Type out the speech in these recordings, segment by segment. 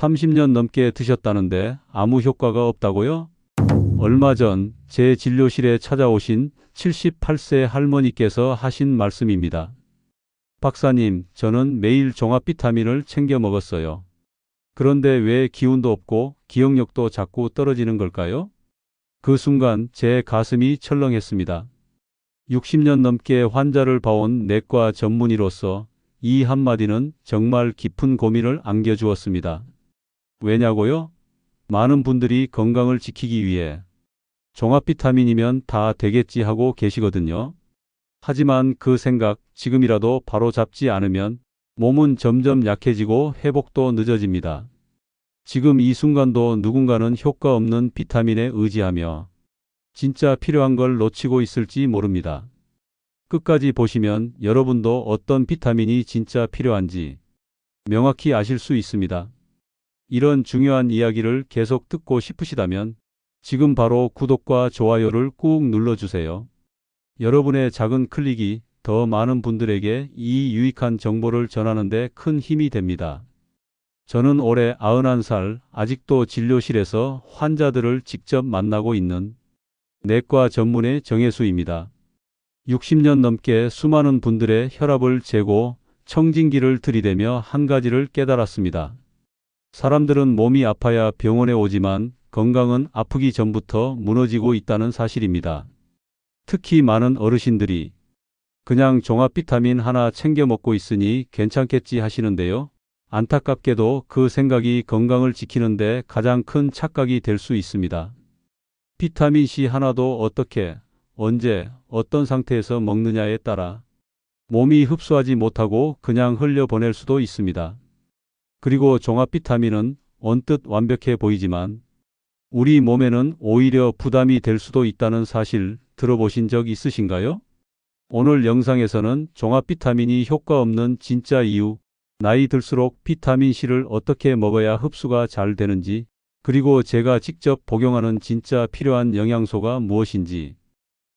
30년 넘게 드셨다는데 아무 효과가 없다고요? 얼마 전 제 진료실에 찾아오신 78세 할머니께서 하신 말씀입니다. 박사님, 저는 매일 종합 비타민을 챙겨 먹었어요. 그런데 왜 기운도 없고 기억력도 자꾸 떨어지는 걸까요? 그 순간 제 가슴이 철렁했습니다. 60년 넘게 환자를 봐온 내과 전문의로서 이 한마디는 정말 깊은 고민을 안겨주었습니다. 왜냐고요? 많은 분들이 건강을 지키기 위해 종합 비타민이면 다 되겠지 하고 계시거든요. 하지만 그 생각 지금이라도 바로 잡지 않으면 몸은 점점 약해지고 회복도 늦어집니다. 지금 이 순간도 누군가는 효과 없는 비타민에 의지하며 진짜 필요한 걸 놓치고 있을지 모릅니다. 끝까지 보시면 여러분도 어떤 비타민이 진짜 필요한지 명확히 아실 수 있습니다. 이런 중요한 이야기를 계속 듣고 싶으시다면 지금 바로 구독과 좋아요를 꾹 눌러주세요. 여러분의 작은 클릭이 더 많은 분들에게 이 유익한 정보를 전하는 데 큰 힘이 됩니다. 저는 올해 91살, 아직도 진료실에서 환자들을 직접 만나고 있는 내과 전문의 정혜수입니다. 60년 넘게 수많은 분들의 혈압을 재고 청진기를 들이대며 한 가지를 깨달았습니다. 사람들은 몸이 아파야 병원에 오지만 건강은 아프기 전부터 무너지고 있다는 사실입니다. 특히 많은 어르신들이 그냥 종합 비타민 하나 챙겨 먹고 있으니 괜찮겠지 하시는데요. 안타깝게도 그 생각이 건강을 지키는데 가장 큰 착각이 될 수 있습니다. 비타민C 하나도 어떻게, 언제, 어떤 상태에서 먹느냐에 따라 몸이 흡수하지 못하고 그냥 흘려보낼 수도 있습니다. 그리고 종합 비타민은 언뜻 완벽해 보이지만 우리 몸에는 오히려 부담이 될 수도 있다는 사실 들어보신 적 있으신가요? 오늘 영상에서는 종합 비타민이 효과 없는 진짜 이유, 나이 들수록 비타민C를 어떻게 먹어야 흡수가 잘 되는지, 그리고 제가 직접 복용하는 진짜 필요한 영양소가 무엇인지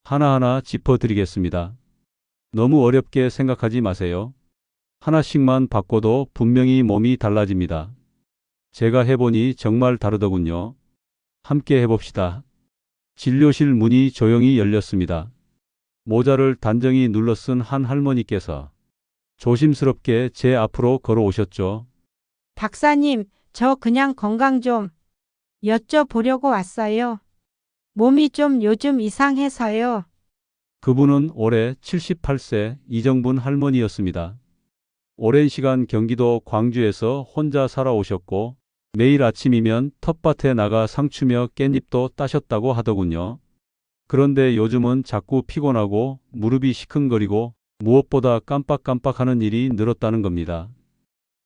하나하나 짚어드리겠습니다. 너무 어렵게 생각하지 마세요. 하나씩만 바꿔도 분명히 몸이 달라집니다. 제가 해보니 정말 다르더군요. 함께 해봅시다. 진료실 문이 조용히 열렸습니다. 모자를 단정히 눌러 쓴 한 할머니께서 조심스럽게 제 앞으로 걸어오셨죠. 박사님, 저 그냥 건강 좀 여쭤보려고 왔어요. 몸이 좀 요즘 이상해서요. 그분은 올해 78세 이정분 할머니였습니다. 오랜 시간 경기도 광주에서 혼자 살아오셨고 매일 아침이면 텃밭에 나가 상추며 깻잎도 따셨다고 하더군요. 그런데 요즘은 자꾸 피곤하고 무릎이 시큰거리고 무엇보다 깜빡깜빡하는 일이 늘었다는 겁니다.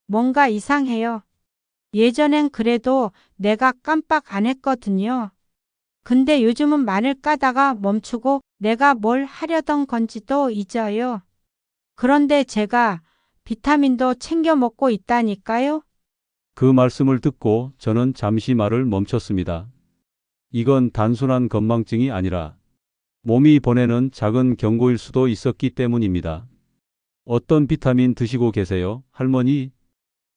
뭔가 이상해요. 예전엔 그래도 내가 깜빡 안 했거든요. 근데 요즘은 마늘 까다가 멈추고 내가 뭘 하려던 건지도 잊어요. 그런데 제가 비타민도 챙겨 먹고 있다니까요. 그 말씀을 듣고 저는 잠시 말을 멈췄습니다. 이건 단순한 건망증이 아니라 몸이 보내는 작은 경고일 수도 있었기 때문입니다. 어떤 비타민 드시고 계세요, 할머니?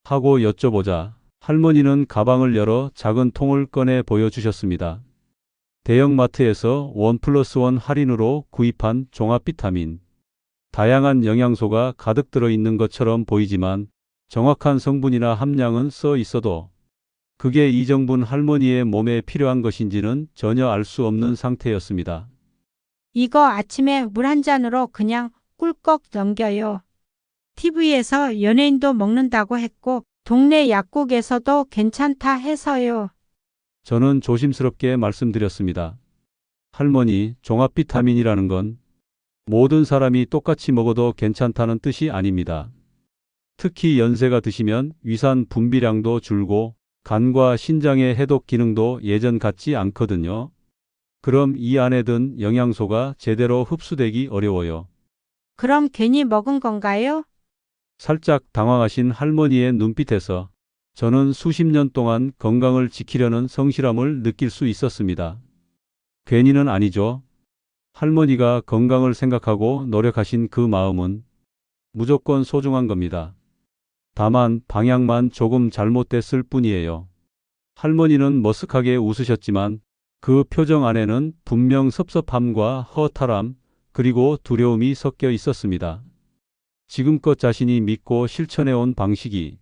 하고 여쭤보자 할머니는 가방을 열어 작은 통을 꺼내 보여주셨습니다. 대형마트에서 1+1 할인으로 구입한 종합 비타민. 다양한 영양소가 가득 들어있는 것처럼 보이지만 정확한 성분이나 함량은 써 있어도 그게 이정분 할머니의 몸에 필요한 것인지는 전혀 알 수 없는 상태였습니다. 이거 아침에 물 한 잔으로 그냥 꿀꺽 넘겨요. TV에서 연예인도 먹는다고 했고 동네 약국에서도 괜찮다 해서요. 저는 조심스럽게 말씀드렸습니다. 할머니, 종합 비타민이라는 건 모든 사람이 똑같이 먹어도 괜찮다는 뜻이 아닙니다. 특히 연세가 드시면 위산 분비량도 줄고 간과 신장의 해독 기능도 예전 같지 않거든요. 그럼 이 안에 든 영양소가 제대로 흡수되기 어려워요. 그럼 괜히 먹은 건가요? 살짝 당황하신 할머니의 눈빛에서 저는 수십 년 동안 건강을 지키려는 성실함을 느낄 수 있었습니다. 괜히는 아니죠. 할머니가 건강을 생각하고 노력하신 그 마음은 무조건 소중한 겁니다. 다만 방향만 조금 잘못됐을 뿐이에요. 할머니는 머쓱하게 웃으셨지만 그 표정 안에는 분명 섭섭함과 허탈함, 그리고 두려움이 섞여 있었습니다. 지금껏 자신이 믿고 실천해온 방식이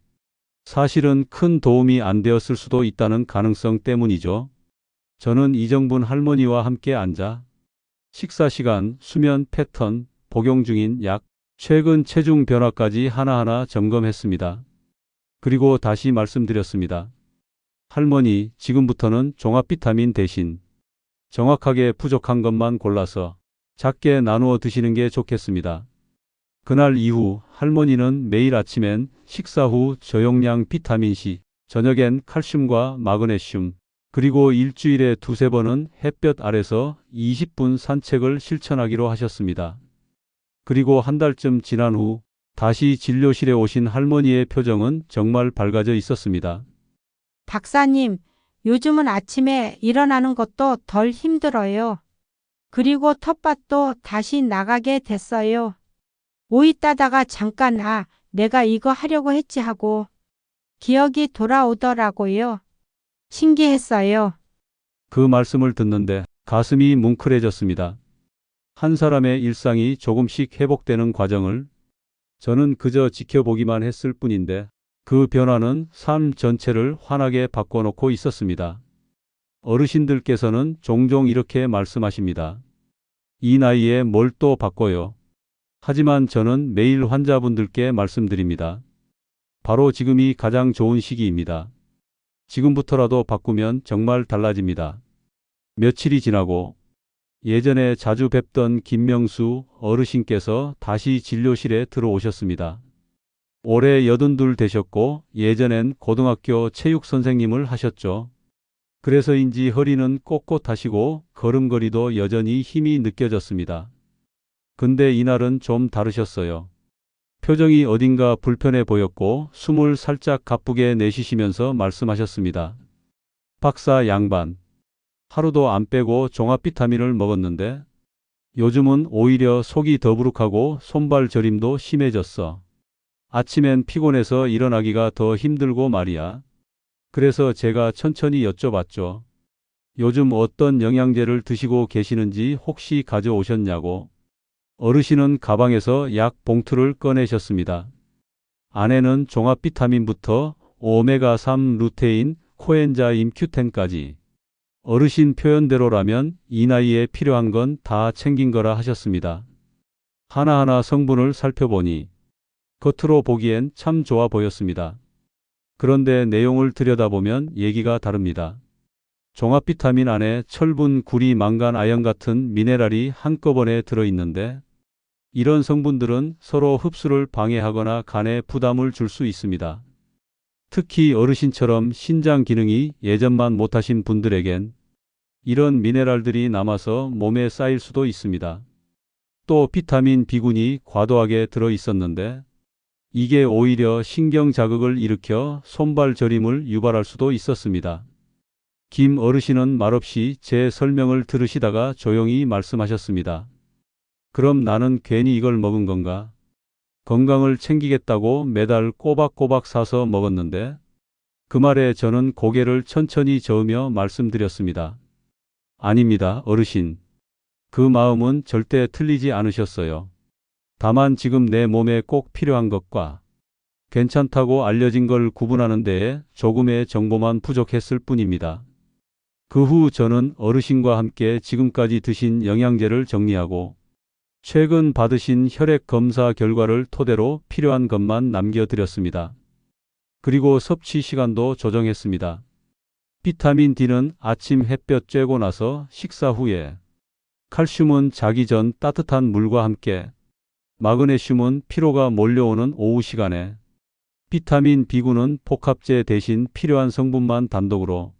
사실은 큰 도움이 안 되었을 수도 있다는 가능성 때문이죠. 저는 이정분 할머니와 함께 앉아 식사 시간, 수면 패턴, 복용 중인 약, 최근 체중 변화까지 하나하나 점검했습니다. 그리고 다시 말씀드렸습니다. 할머니, 지금부터는 종합 비타민 대신 정확하게 부족한 것만 골라서 작게 나누어 드시는 게 좋겠습니다. 그날 이후 할머니는 매일 아침엔 식사 후 저용량 비타민C, 저녁엔 칼슘과 마그네슘, 그리고 일주일에 두세 번은 햇볕 아래서 20분 산책을 실천하기로 하셨습니다. 그리고 한 달쯤 지난 후 다시 진료실에 오신 할머니의 표정은 정말 밝아져 있었습니다. 박사님, 요즘은 아침에 일어나는 것도 덜 힘들어요. 그리고 텃밭도 다시 나가게 됐어요. 오이 따다가 잠깐 내가 이거 하려고 했지 하고 기억이 돌아오더라고요. 신기했어요. 그 말씀을 듣는데 가슴이 뭉클해졌습니다. 한 사람의 일상이 조금씩 회복되는 과정을 저는 그저 지켜보기만 했을 뿐인데 그 변화는 삶 전체를 환하게 바꿔놓고 있었습니다. 어르신들께서는 종종 이렇게 말씀하십니다. 이 나이에 뭘 또 바꿔요. 하지만 저는 매일 환자분들께 말씀드립니다. 바로 지금이 가장 좋은 시기입니다. 지금부터라도 바꾸면 정말 달라집니다. 며칠이 지나고 예전에 자주 뵙던 김명수 어르신께서 다시 진료실에 들어오셨습니다. 올해 82 되셨고 예전엔 고등학교 체육 선생님을 하셨죠. 그래서인지 허리는 꼿꼿하시고 걸음걸이도 여전히 힘이 느껴졌습니다. 근데 이날은 좀 다르셨어요. 표정이 어딘가 불편해 보였고 숨을 살짝 가쁘게 내쉬시면서 말씀하셨습니다. 박사 양반, 하루도 안 빼고 종합 비타민을 먹었는데 요즘은 오히려 속이 더부룩하고 손발 저림도 심해졌어. 아침엔 피곤해서 일어나기가 더 힘들고 말이야. 그래서 제가 천천히 여쭤봤죠. 요즘 어떤 영양제를 드시고 계시는지 혹시 가져오셨냐고. 어르신은 가방에서 약 봉투를 꺼내셨습니다. 안에는 종합 비타민부터 오메가3 루테인, 코엔자임 Q10까지. 어르신 표현대로라면 이 나이에 필요한 건 다 챙긴 거라 하셨습니다. 하나하나 성분을 살펴보니 겉으로 보기엔 참 좋아 보였습니다. 그런데 내용을 들여다보면 얘기가 다릅니다. 종합 비타민 안에 철분, 구리, 망간, 아연 같은 미네랄이 한꺼번에 들어있는데 이런 성분들은 서로 흡수를 방해하거나 간에 부담을 줄 수 있습니다. 특히 어르신처럼 신장 기능이 예전만 못하신 분들에겐 이런 미네랄들이 남아서 몸에 쌓일 수도 있습니다. 또 비타민 B군이 과도하게 들어 있었는데 이게 오히려 신경 자극을 일으켜 손발 저림을 유발할 수도 있었습니다. 김 어르신은 말없이 제 설명을 들으시다가 조용히 말씀하셨습니다. 그럼 나는 괜히 이걸 먹은 건가? 건강을 챙기겠다고 매달 꼬박꼬박 사서 먹었는데 그 말에 저는 고개를 천천히 저으며 말씀드렸습니다. 아닙니다, 어르신. 그 마음은 절대 틀리지 않으셨어요. 다만 지금 내 몸에 꼭 필요한 것과 괜찮다고 알려진 걸 구분하는 데에 조금의 정보만 부족했을 뿐입니다. 그 후 저는 어르신과 함께 지금까지 드신 영양제를 정리하고 최근 받으신 혈액 검사 결과를 토대로 필요한 것만 남겨드렸습니다. 그리고 섭취 시간도 조정했습니다. 비타민 D는 아침 햇볕 쬐고 나서 식사 후에, 칼슘은 자기 전 따뜻한 물과 함께, 마그네슘은 피로가 몰려오는 오후 시간에, 비타민 B군은 복합제 대신 필요한 성분만 단독으로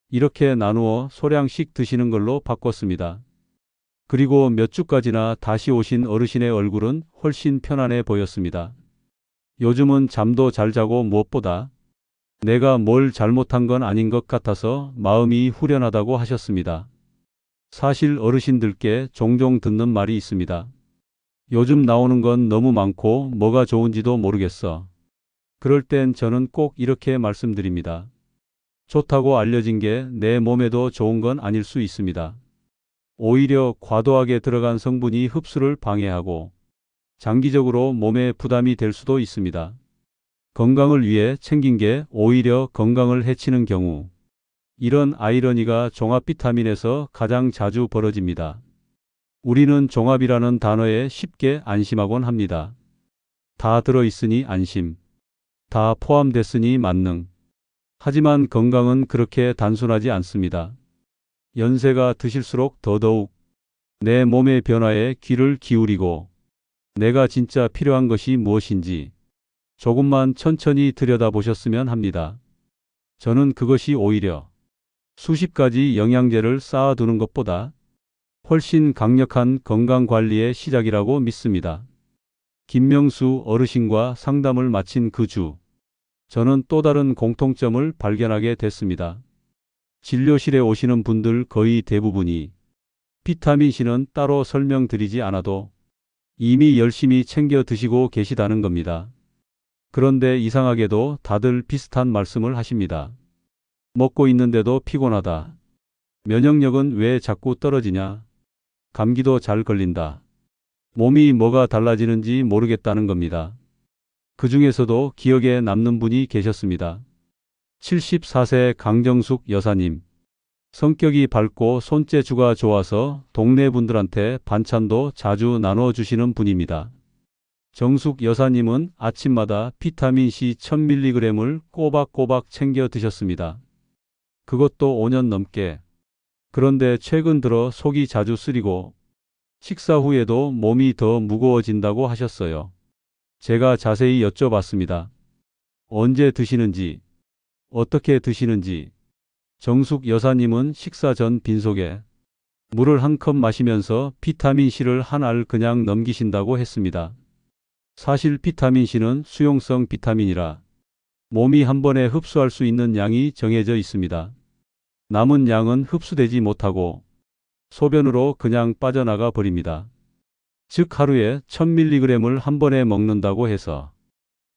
이렇게 나누어 소량씩 드시는 걸로 바꿨습니다. 그리고 몇 주까지나 다시 오신 어르신의 얼굴은 훨씬 편안해 보였습니다. 요즘은 잠도 잘 자고 무엇보다 내가 뭘 잘못한 건 아닌 것 같아서 마음이 후련하다고 하셨습니다. 사실 어르신들께 종종 듣는 말이 있습니다. 요즘 나오는 건 너무 많고 뭐가 좋은지도 모르겠어. 그럴 땐 저는 꼭 이렇게 말씀드립니다. 좋다고 알려진 게 내 몸에도 좋은 건 아닐 수 있습니다. 오히려 과도하게 들어간 성분이 흡수를 방해하고 장기적으로 몸에 부담이 될 수도 있습니다. 건강을 위해 챙긴 게 오히려 건강을 해치는 경우, 이런 아이러니가 종합 비타민에서 가장 자주 벌어집니다. 우리는 종합이라는 단어에 쉽게 안심하곤 합니다. 다 들어있으니 안심, 다 포함됐으니 만능. 하지만 건강은 그렇게 단순하지 않습니다. 연세가 드실수록 더더욱 내 몸의 변화에 귀를 기울이고 내가 진짜 필요한 것이 무엇인지 조금만 천천히 들여다보셨으면 합니다. 저는 그것이 오히려 수십 가지 영양제를 쌓아두는 것보다 훨씬 강력한 건강관리의 시작이라고 믿습니다. 김명수 어르신과 상담을 마친 그 주, 저는 또 다른 공통점을 발견하게 됐습니다. 진료실에 오시는 분들 거의 대부분이 비타민C는 따로 설명드리지 않아도 이미 열심히 챙겨 드시고 계시다는 겁니다. 그런데 이상하게도 다들 비슷한 말씀을 하십니다. 먹고 있는데도 피곤하다. 면역력은 왜 자꾸 떨어지냐? 감기도 잘 걸린다. 몸이 뭐가 달라지는지 모르겠다는 겁니다. 그 중에서도 기억에 남는 분이 계셨습니다. 74세 강정숙 여사님. 성격이 밝고 손재주가 좋아서 동네 분들한테 반찬도 자주 나눠주시는 분입니다. 정숙 여사님은 아침마다 비타민C 1000mg을 꼬박꼬박 챙겨 드셨습니다. 그것도 5년 넘게. 그런데 최근 들어 속이 자주 쓰리고 식사 후에도 몸이 더 무거워진다고 하셨어요. 제가 자세히 여쭤봤습니다. 언제 드시는지, 어떻게 드시는지. 정숙 여사님은 식사 전 빈속에 물을 한 컵 마시면서 비타민C를 한 알 그냥 넘기신다고 했습니다. 사실 비타민C는 수용성 비타민이라 몸이 한 번에 흡수할 수 있는 양이 정해져 있습니다. 남은 양은 흡수되지 못하고 소변으로 그냥 빠져나가 버립니다. 즉 하루에 1000mg을 한 번에 먹는다고 해서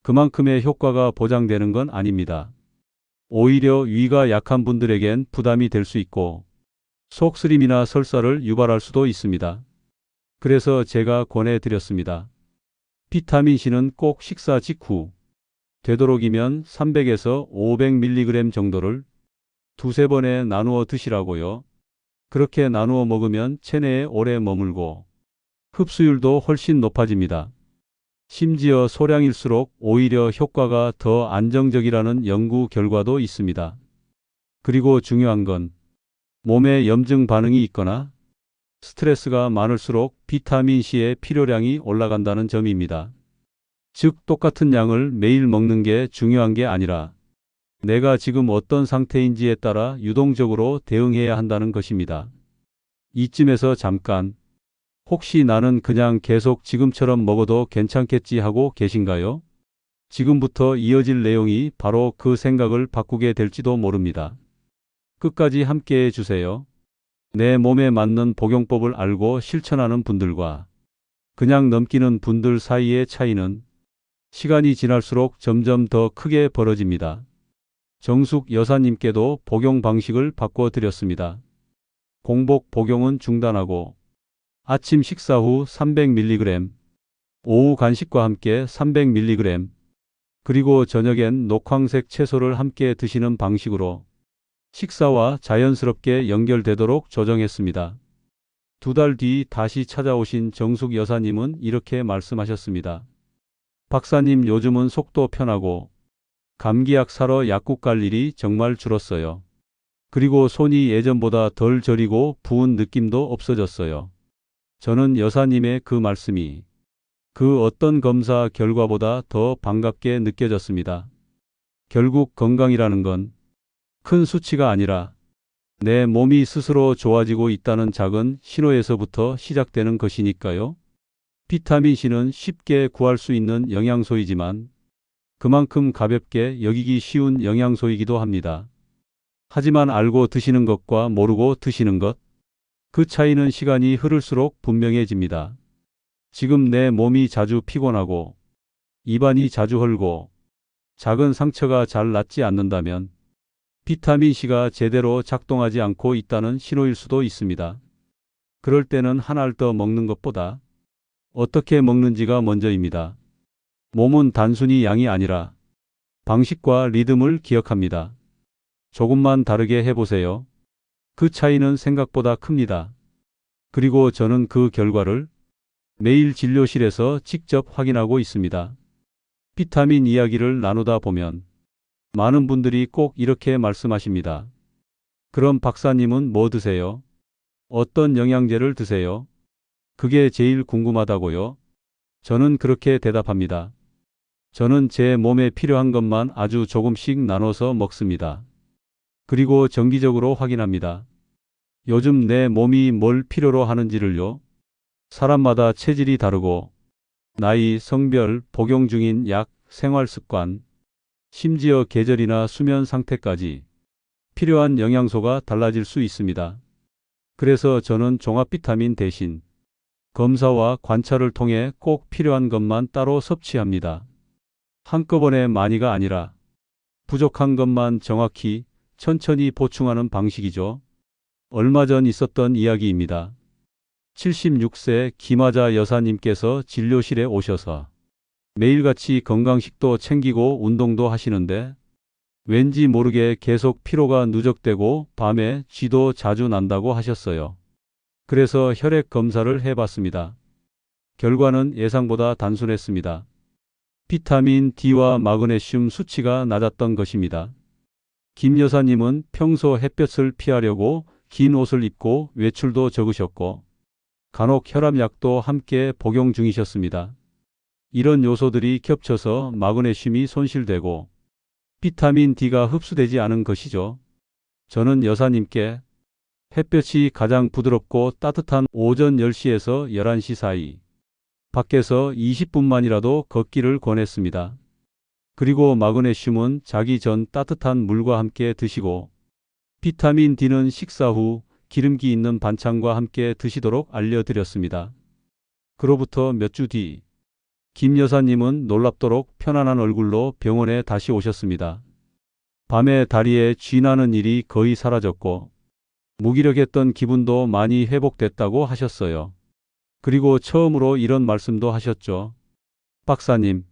그만큼의 효과가 보장되는 건 아닙니다. 오히려 위가 약한 분들에겐 부담이 될 수 있고 속쓰림이나 설사를 유발할 수도 있습니다. 그래서 제가 권해드렸습니다. 비타민C는 꼭 식사 직후, 되도록이면 300에서 500mg 정도를 두세 번에 나누어 드시라고요. 그렇게 나누어 먹으면 체내에 오래 머물고 흡수율도 훨씬 높아집니다. 심지어 소량일수록 오히려 효과가 더 안정적이라는 연구 결과도 있습니다. 그리고 중요한 건 몸에 염증 반응이 있거나 스트레스가 많을수록 비타민C의 필요량이 올라간다는 점입니다. 즉 똑같은 양을 매일 먹는 게 중요한 게 아니라 내가 지금 어떤 상태인지에 따라 유동적으로 대응해야 한다는 것입니다. 이쯤에서 잠깐, 혹시 나는 그냥 계속 지금처럼 먹어도 괜찮겠지 하고 계신가요? 지금부터 이어질 내용이 바로 그 생각을 바꾸게 될지도 모릅니다. 끝까지 함께해 주세요. 내 몸에 맞는 복용법을 알고 실천하는 분들과 그냥 넘기는 분들 사이의 차이는 시간이 지날수록 점점 더 크게 벌어집니다. 정숙 여사님께도 복용 방식을 바꿔드렸습니다. 공복 복용은 중단하고 아침 식사 후 300mg, 오후 간식과 함께 300mg, 그리고 저녁엔 녹황색 채소를 함께 드시는 방식으로 식사와 자연스럽게 연결되도록 조정했습니다. 2달 뒤 다시 찾아오신 정숙 여사님은 이렇게 말씀하셨습니다. 박사님, 요즘은 속도 편하고 감기약 사러 약국 갈 일이 정말 줄었어요. 그리고 손이 예전보다 덜 저리고 부은 느낌도 없어졌어요. 저는 여사님의 그 말씀이 그 어떤 검사 결과보다 더 반갑게 느껴졌습니다. 결국 건강이라는 건 큰 수치가 아니라 내 몸이 스스로 좋아지고 있다는 작은 신호에서부터 시작되는 것이니까요. 비타민C는 쉽게 구할 수 있는 영양소이지만 그만큼 가볍게 여기기 쉬운 영양소이기도 합니다. 하지만 알고 드시는 것과 모르고 드시는 것, 그 차이는 시간이 흐를수록 분명해집니다. 지금 내 몸이 자주 피곤하고 입안이 자주 헐고 작은 상처가 잘 낫지 않는다면 비타민C가 제대로 작동하지 않고 있다는 신호일 수도 있습니다. 그럴 때는 한 알 더 먹는 것보다 어떻게 먹는지가 먼저입니다. 몸은 단순히 양이 아니라 방식과 리듬을 기억합니다. 조금만 다르게 해보세요. 그 차이는 생각보다 큽니다. 그리고 저는 그 결과를 매일 진료실에서 직접 확인하고 있습니다. 비타민 이야기를 나누다 보면 많은 분들이 꼭 이렇게 말씀하십니다. 그럼 박사님은 뭐 드세요? 어떤 영양제를 드세요? 그게 제일 궁금하다고요? 저는 그렇게 대답합니다. 저는 제 몸에 필요한 것만 아주 조금씩 나눠서 먹습니다. 그리고 정기적으로 확인합니다. 요즘 내 몸이 뭘 필요로 하는지를요. 사람마다 체질이 다르고 나이, 성별, 복용 중인 약, 생활 습관, 심지어 계절이나 수면 상태까지 필요한 영양소가 달라질 수 있습니다. 그래서 저는 종합 비타민 대신 검사와 관찰을 통해 꼭 필요한 것만 따로 섭취합니다. 한꺼번에 많이가 아니라 부족한 것만 정확히 천천히 보충하는 방식이죠. 얼마 전 있었던 이야기입니다. 76세 김하자 여사님께서 진료실에 오셔서 매일같이 건강식도 챙기고 운동도 하시는데 왠지 모르게 계속 피로가 누적되고 밤에 쥐도 자주 난다고 하셨어요. 그래서 혈액 검사를 해봤습니다. 결과는 예상보다 단순했습니다. 비타민 D와 마그네슘 수치가 낮았던 것입니다. 김 여사님은 평소 햇볕을 피하려고 긴 옷을 입고 외출도 적으셨고 간혹 혈압약도 함께 복용 중이셨습니다. 이런 요소들이 겹쳐서 마그네슘이 손실되고 비타민 D가 흡수되지 않은 것이죠. 저는 여사님께 햇볕이 가장 부드럽고 따뜻한 오전 10시에서 11시 사이 밖에서 20분만이라도 걷기를 권했습니다. 그리고 마그네슘은 자기 전 따뜻한 물과 함께 드시고 비타민 D는 식사 후 기름기 있는 반찬과 함께 드시도록 알려드렸습니다. 그로부터 몇 주 뒤 김 여사님은 놀랍도록 편안한 얼굴로 병원에 다시 오셨습니다. 밤에 다리에 쥐 나는 일이 거의 사라졌고 무기력했던 기분도 많이 회복됐다고 하셨어요. 그리고 처음으로 이런 말씀도 하셨죠. 박사님,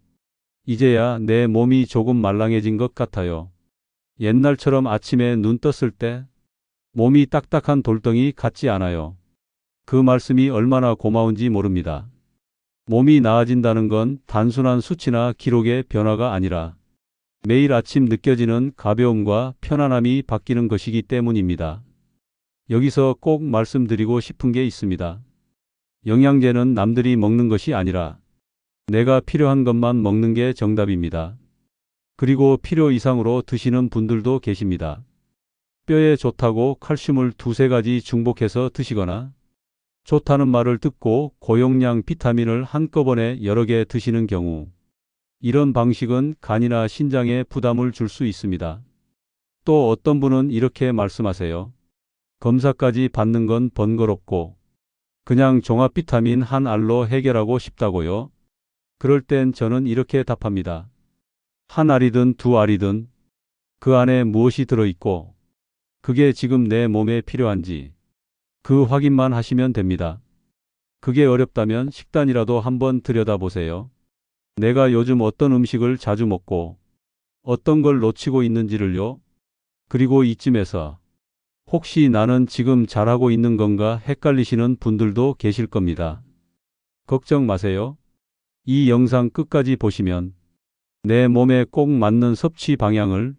이제야 내 몸이 조금 말랑해진 것 같아요. 옛날처럼 아침에 눈 떴을 때 몸이 딱딱한 돌덩이 같지 않아요. 그 말씀이 얼마나 고마운지 모릅니다. 몸이 나아진다는 건 단순한 수치나 기록의 변화가 아니라 매일 아침 느껴지는 가벼움과 편안함이 바뀌는 것이기 때문입니다. 여기서 꼭 말씀드리고 싶은 게 있습니다. 영양제는 남들이 먹는 것이 아니라 내가 필요한 것만 먹는 게 정답입니다. 그리고 필요 이상으로 드시는 분들도 계십니다. 뼈에 좋다고 칼슘을 두세 가지 중복해서 드시거나 좋다는 말을 듣고 고용량 비타민을 한꺼번에 여러 개 드시는 경우 이런 방식은 간이나 신장에 부담을 줄 수 있습니다. 또 어떤 분은 이렇게 말씀하세요. 검사까지 받는 건 번거롭고 그냥 종합 비타민 한 알로 해결하고 싶다고요? 그럴 땐 저는 이렇게 답합니다. 한 알이든 두 알이든 그 안에 무엇이 들어있고 그게 지금 내 몸에 필요한지 그 확인만 하시면 됩니다. 그게 어렵다면 식단이라도 한번 들여다보세요. 내가 요즘 어떤 음식을 자주 먹고 어떤 걸 놓치고 있는지를요. 그리고 이쯤에서 혹시 나는 지금 잘하고 있는 건가 헷갈리시는 분들도 계실 겁니다. 걱정 마세요. 이 영상 끝까지 보시면 내 몸에 꼭 맞는 섭취 방향을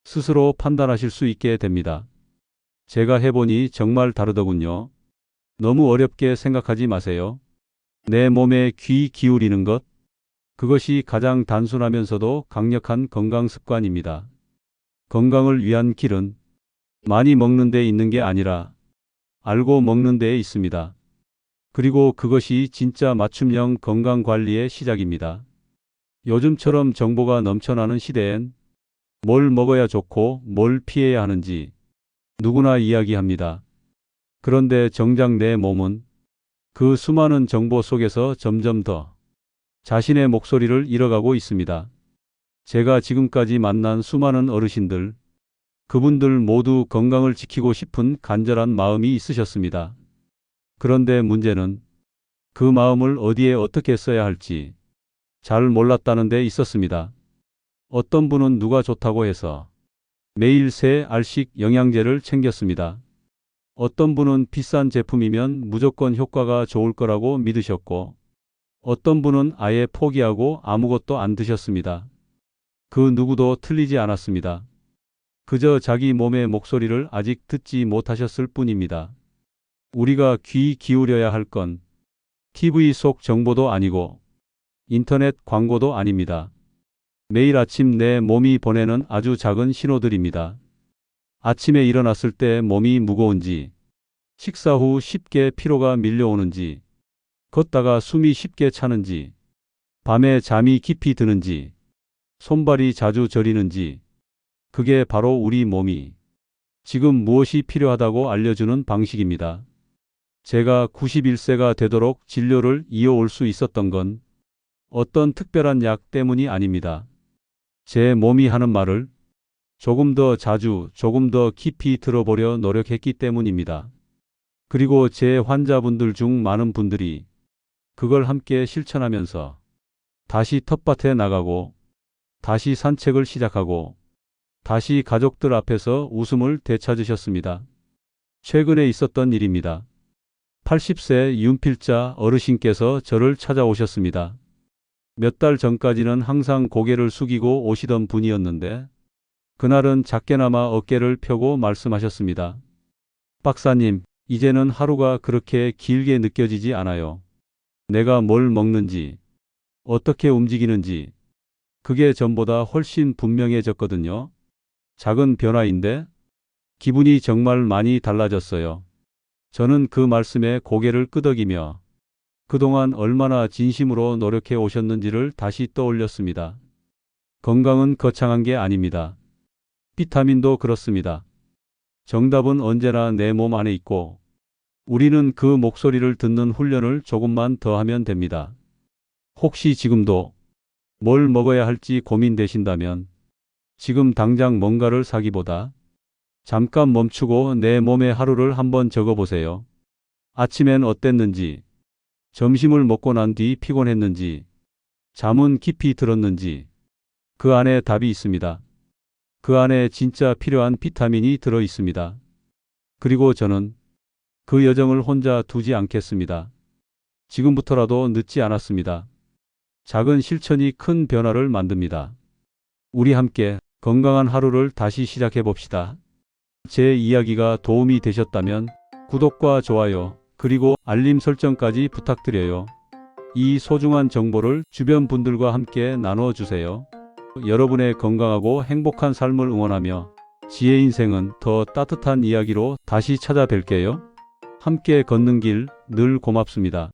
스스로 판단하실 수 있게 됩니다. 제가 해보니 정말 다르더군요. 너무 어렵게 생각하지 마세요. 내 몸에 귀 기울이는 것, 그것이 가장 단순하면서도 강력한 건강 습관입니다. 건강을 위한 길은 많이 먹는 데 있는 게 아니라 알고 먹는 데에 있습니다. 그리고 그것이 진짜 맞춤형 건강 관리의 시작입니다. 요즘처럼 정보가 넘쳐나는 시대엔 뭘 먹어야 좋고 뭘 피해야 하는지 누구나 이야기합니다. 그런데 정작 내 몸은 그 수많은 정보 속에서 점점 더 자신의 목소리를 잃어가고 있습니다. 제가 지금까지 만난 수많은 어르신들, 그분들 모두 건강을 지키고 싶은 간절한 마음이 있으셨습니다. 그런데 문제는 그 마음을 어디에 어떻게 써야 할지 잘 몰랐다는 데 있었습니다. 어떤 분은 누가 좋다고 해서 매일 새 알씩 영양제를 챙겼습니다. 어떤 분은 비싼 제품이면 무조건 효과가 좋을 거라고 믿으셨고, 어떤 분은 아예 포기하고 아무것도 안 드셨습니다. 그 누구도 틀리지 않았습니다. 그저 자기 몸의 목소리를 아직 듣지 못하셨을 뿐입니다. 우리가 귀 기울여야 할 건 TV 속 정보도 아니고 인터넷 광고도 아닙니다. 매일 아침 내 몸이 보내는 아주 작은 신호들입니다. 아침에 일어났을 때 몸이 무거운지, 식사 후 쉽게 피로가 밀려오는지, 걷다가 숨이 쉽게 차는지, 밤에 잠이 깊이 드는지, 손발이 자주 저리는지, 그게 바로 우리 몸이 지금 무엇이 필요하다고 알려주는 방식입니다. 제가 91세가 되도록 진료를 이어올 수 있었던 건 어떤 특별한 약 때문이 아닙니다. 제 몸이 하는 말을 조금 더 자주, 조금 더 깊이 들어보려 노력했기 때문입니다. 그리고 제 환자분들 중 많은 분들이 그걸 함께 실천하면서 다시 텃밭에 나가고, 다시 산책을 시작하고, 다시 가족들 앞에서 웃음을 되찾으셨습니다. 최근에 있었던 일입니다. 80세 윤필자 어르신께서 저를 찾아오셨습니다. 몇 달 전까지는 항상 고개를 숙이고 오시던 분이었는데, 그날은 작게나마 어깨를 펴고 말씀하셨습니다. 박사님, 이제는 하루가 그렇게 길게 느껴지지 않아요. 내가 뭘 먹는지, 어떻게 움직이는지, 그게 전보다 훨씬 분명해졌거든요. 작은 변화인데 기분이 정말 많이 달라졌어요. 저는 그 말씀에 고개를 끄덕이며 그동안 얼마나 진심으로 노력해 오셨는지를 다시 떠올렸습니다. 건강은 거창한 게 아닙니다. 비타민도 그렇습니다. 정답은 언제나 내 몸 안에 있고, 우리는 그 목소리를 듣는 훈련을 조금만 더 하면 됩니다. 혹시 지금도 뭘 먹어야 할지 고민되신다면 지금 당장 뭔가를 사기보다 잠깐 멈추고 내 몸의 하루를 한번 적어보세요. 아침엔 어땠는지, 점심을 먹고 난 뒤 피곤했는지, 잠은 깊이 들었는지, 그 안에 답이 있습니다. 그 안에 진짜 필요한 비타민이 들어 있습니다. 그리고 저는 그 여정을 혼자 두지 않겠습니다. 지금부터라도 늦지 않았습니다. 작은 실천이 큰 변화를 만듭니다. 우리 함께 건강한 하루를 다시 시작해 봅시다. 제 이야기가 도움이 되셨다면 구독과 좋아요, 그리고 알림 설정까지 부탁드려요. 이 소중한 정보를 주변 분들과 함께 나누어 주세요. 여러분의 건강하고 행복한 삶을 응원하며 지혜 인생은 더 따뜻한 이야기로 다시 찾아뵐게요. 함께 걷는 길 늘 고맙습니다.